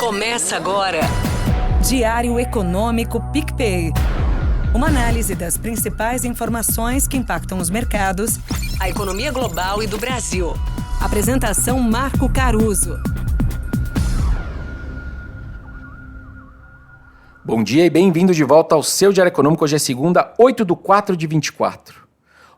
Começa agora. Diário Econômico PicPay. Uma análise das principais informações que impactam os mercados, a economia global e do Brasil. Apresentação Marco Caruso. Bom dia e bem-vindo de volta ao seu Diário Econômico. Hoje é segunda, 8/4/24.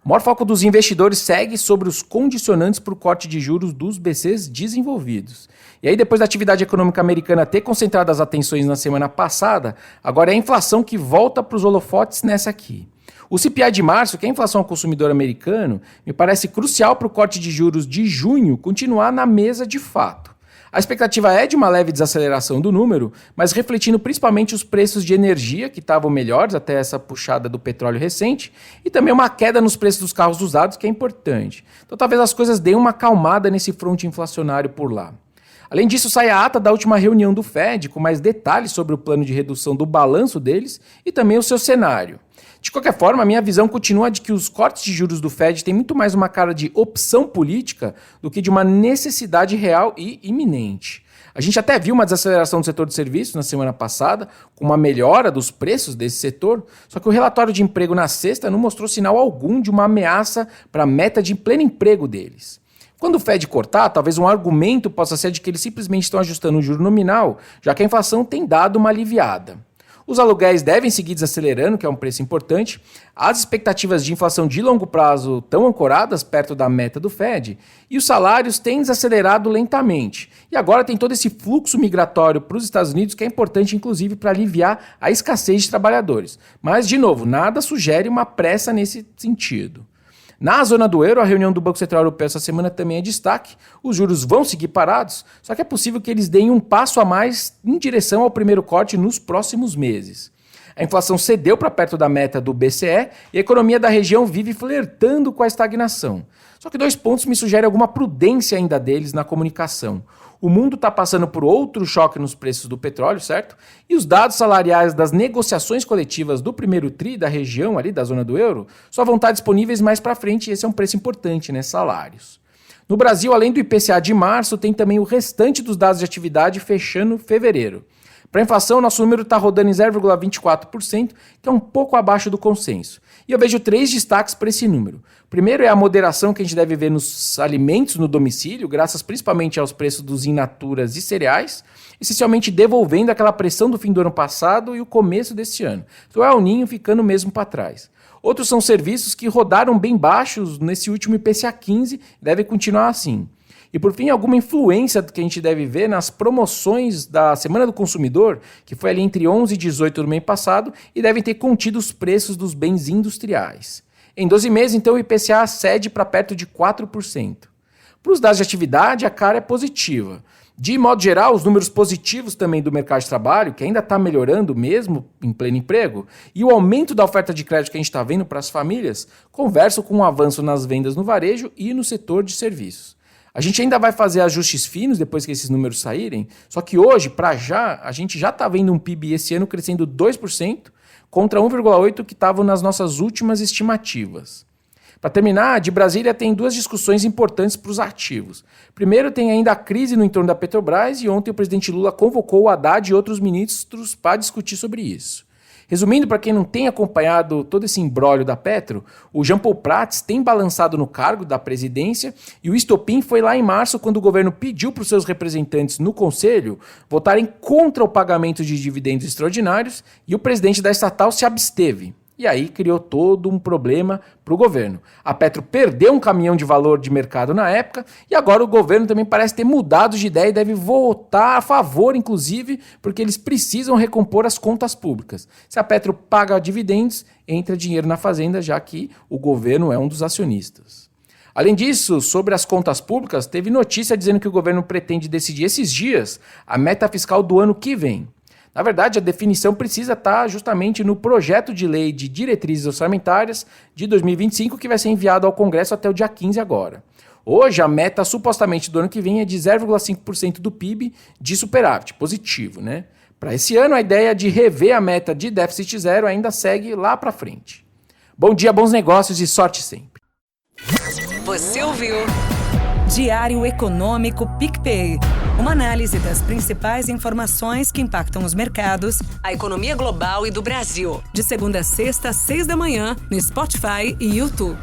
O maior foco dos investidores segue sobre os condicionantes para o corte de juros dos BCs desenvolvidos. E aí, depois da atividade econômica americana ter concentrado as atenções na semana passada, agora é a inflação que volta para os holofotes nessa aqui. O CPI de março, que é a inflação ao consumidor americano, me parece crucial para o corte de juros de junho continuar na mesa de fato. A expectativa é de uma leve desaceleração do número, mas refletindo principalmente os preços de energia, que estavam melhores até essa puxada do petróleo recente, e também uma queda nos preços dos carros usados, que é importante. Então talvez as coisas deem uma acalmada nesse fronte inflacionário por lá. Além disso, sai a ata da última reunião do Fed, com mais detalhes sobre o plano de redução do balanço deles e também o seu cenário. De qualquer forma, a minha visão continua de que os cortes de juros do Fed têm muito mais uma cara de opção política do que de uma necessidade real e iminente. A gente até viu uma desaceleração do setor de serviços na semana passada, com uma melhora dos preços desse setor, só que o relatório de emprego na sexta não mostrou sinal algum de uma ameaça para a meta de pleno emprego deles. Quando o Fed cortar, talvez um argumento possa ser de que eles simplesmente estão ajustando o juro nominal, já que a inflação tem dado uma aliviada. Os aluguéis devem seguir desacelerando, que é um preço importante. As expectativas de inflação de longo prazo estão ancoradas perto da meta do Fed e os salários têm desacelerado lentamente. E agora tem todo esse fluxo migratório para os Estados Unidos que é importante, inclusive, para aliviar a escassez de trabalhadores. Mas, de novo, nada sugere uma pressa nesse sentido. Na zona do euro, a reunião do Banco Central Europeu essa semana também é destaque. Os juros vão seguir parados, só que é possível que eles deem um passo a mais em direção ao primeiro corte nos próximos meses. A inflação cedeu para perto da meta do BCE e a economia da região vive flertando com a estagnação. Só que 2 pontos me sugerem alguma prudência ainda deles na comunicação. O mundo está passando por outro choque nos preços do petróleo, certo? E os dados salariais das negociações coletivas do primeiro TRI da região ali da zona do euro só vão estar disponíveis mais para frente e esse é um preço importante, né? Salários. No Brasil, além do IPCA de março, tem também o restante dos dados de atividade fechando fevereiro. Para a inflação, nosso número está rodando em 0,24%, que é um pouco abaixo do consenso. E eu vejo 3 destaques para esse número. Primeiro é a moderação que a gente deve ver nos alimentos no domicílio, graças principalmente aos preços dos in naturas e cereais, essencialmente devolvendo aquela pressão do fim do ano passado e o começo deste ano. Então é o ninho ficando mesmo para trás. Outros são serviços que rodaram bem baixos nesse último IPCA 15 e devem continuar assim. E por fim, alguma influência que a gente deve ver nas promoções da Semana do Consumidor, que foi ali entre 11 e 18 do mês passado, e devem ter contido os preços dos bens industriais. Em 12 meses, então, o IPCA cede para perto de 4%. Para os dados de atividade, a cara é positiva. De modo geral, os números positivos também do mercado de trabalho, que ainda está melhorando mesmo em pleno emprego, e o aumento da oferta de crédito que a gente está vendo para as famílias, conversam com um avanço nas vendas no varejo e no setor de serviços. A gente ainda vai fazer ajustes finos depois que esses números saírem, só que hoje, para já, a gente já está vendo um PIB esse ano crescendo 2% contra 1,8% que estavam nas nossas últimas estimativas. Para terminar, de Brasília tem 2 discussões importantes para os ativos. Primeiro, tem ainda a crise no entorno da Petrobras e ontem o presidente Lula convocou o Haddad e outros ministros para discutir sobre isso. Resumindo, para quem não tem acompanhado todo esse imbróglio da Petro, o Jean Paul Prats tem balançado no cargo da presidência e o estopim foi lá em março quando o governo pediu para os seus representantes no Conselho votarem contra o pagamento de dividendos extraordinários e o presidente da estatal se absteve. E aí criou todo um problema para o governo. A Petro perdeu um caminhão de valor de mercado na época e agora o governo também parece ter mudado de ideia e deve votar a favor, inclusive, porque eles precisam recompor as contas públicas. Se a Petro paga dividendos, entra dinheiro na fazenda, já que o governo é um dos acionistas. Além disso, sobre as contas públicas, teve notícia dizendo que o governo pretende decidir esses dias a meta fiscal do ano que vem. Na verdade, a definição precisa estar justamente no projeto de lei de diretrizes orçamentárias de 2025, que vai ser enviado ao Congresso até o dia 15 agora. Hoje, a meta supostamente do ano que vem é de 0,5% do PIB de superávit, positivo, né? Para esse ano, a ideia de rever a meta de déficit zero ainda segue lá para frente. Bom dia, bons negócios e sorte sempre. Você ouviu Diário Econômico PicPay. Uma análise das principais informações que impactam os mercados, A economia global e do Brasil. de segunda a sexta, às 6 da manhã, no Spotify e YouTube.